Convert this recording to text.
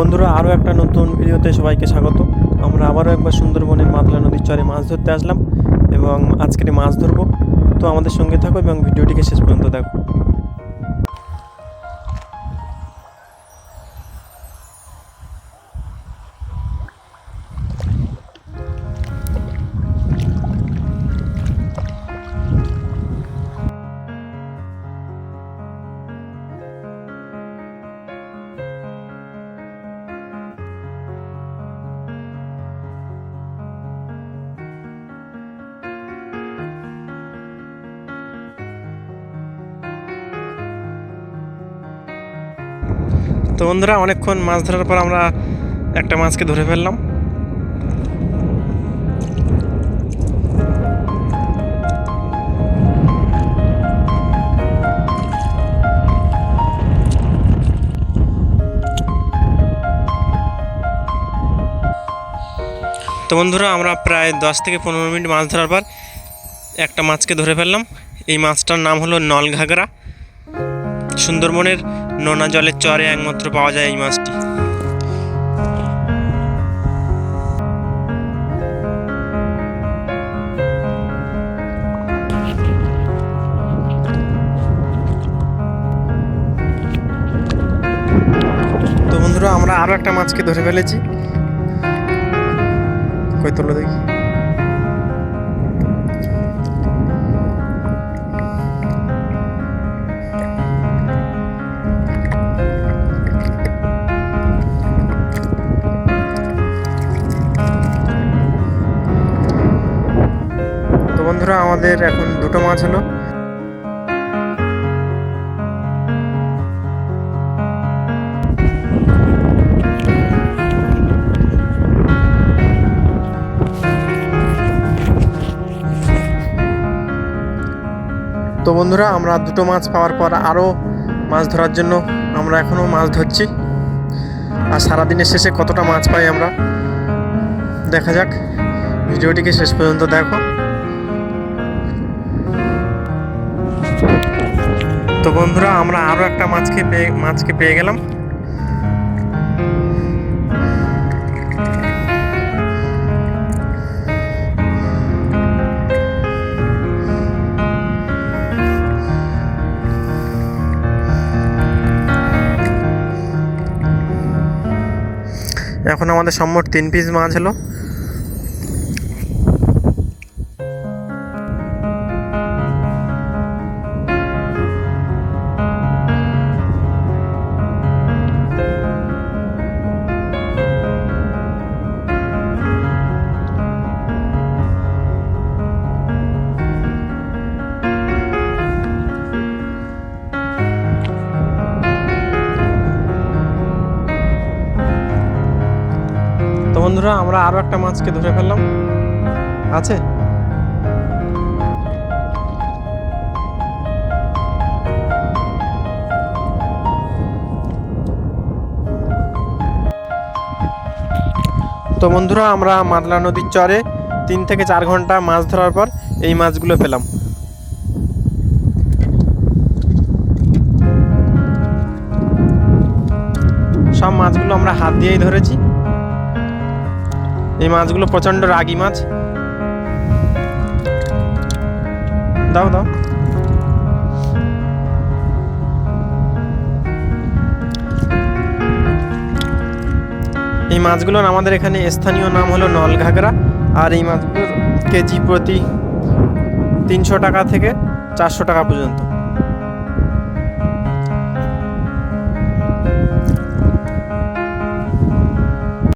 বন্ধুরা আরও একটা নতুন ভিডিওতে সবাইকে স্বাগত। আমরা আবারও একবার সুন্দরবনের মাতলা নদীর চরে মাছ ধরতে আসলাম এবং আজকের মাছ ধরবো। তো আমাদের সঙ্গে থাকো এবং ভিডিওটিকে শেষ পর্যন্ত দেখো। তো বন্ধুরা অনেকক্ষণ মাছ ধরার পর আমরা একটা মাছকে ধরে ফেললাম। তো বন্ধুরা আমরা প্রায় 10 থেকে 15 মিনিট মাছ ধরার পর একটা মাছকে ধরে ফেললাম। এই মাছটার নাম হলো নলঘাগরা। সুন্দরবনের নোনা জলের চরে একমাত্র পাওয়া যায় এই মাছটি। তো বন্ধুরা আমরা আরো একটা মাছকে ধরে ফেলেছি। কই তোলো দেখি। বন্ধুরা আমাদের এখন দুটো মাছ হলো। তো বন্ধুরা আমরা দুটো মাছ পাওয়ার পর আরও মাছ ধরার জন্য আমরা এখনও মাছ ধরছি। আর সারাদিনের শেষে কতটা মাছ পাই আমরা দেখা যাক। ভিডিওটিকে শেষ পর্যন্ত দেখো। তো বন্ধুরা আমরা আরও একটা মাছকে পেয়ে গেলাম। এখন আমাদের সম্মোট 3 পিস মাছ হলো। বন্ধুরা আমরা আরো একটা মাছকে ধরে ফেললাম। আছে তো বন্ধুরা আমরা মাতলা নদীর চরে 3 থেকে 4 ঘন্টা মাছ ধরার পর এই মাছগুলো পেলাম। সব মাছগুলো আমরা হাত দিয়েই ধরেছি। এই মাছগুলো প্রচণ্ড রাগী মাছ। দাও দাও। এই মাছগুলোর আমাদের এখানে স্থানীয় নাম হলো নলঘাগরা। আর এই মাছগুলোর কেজি প্রতি 300 টাকা থেকে 400 টাকা পর্যন্ত।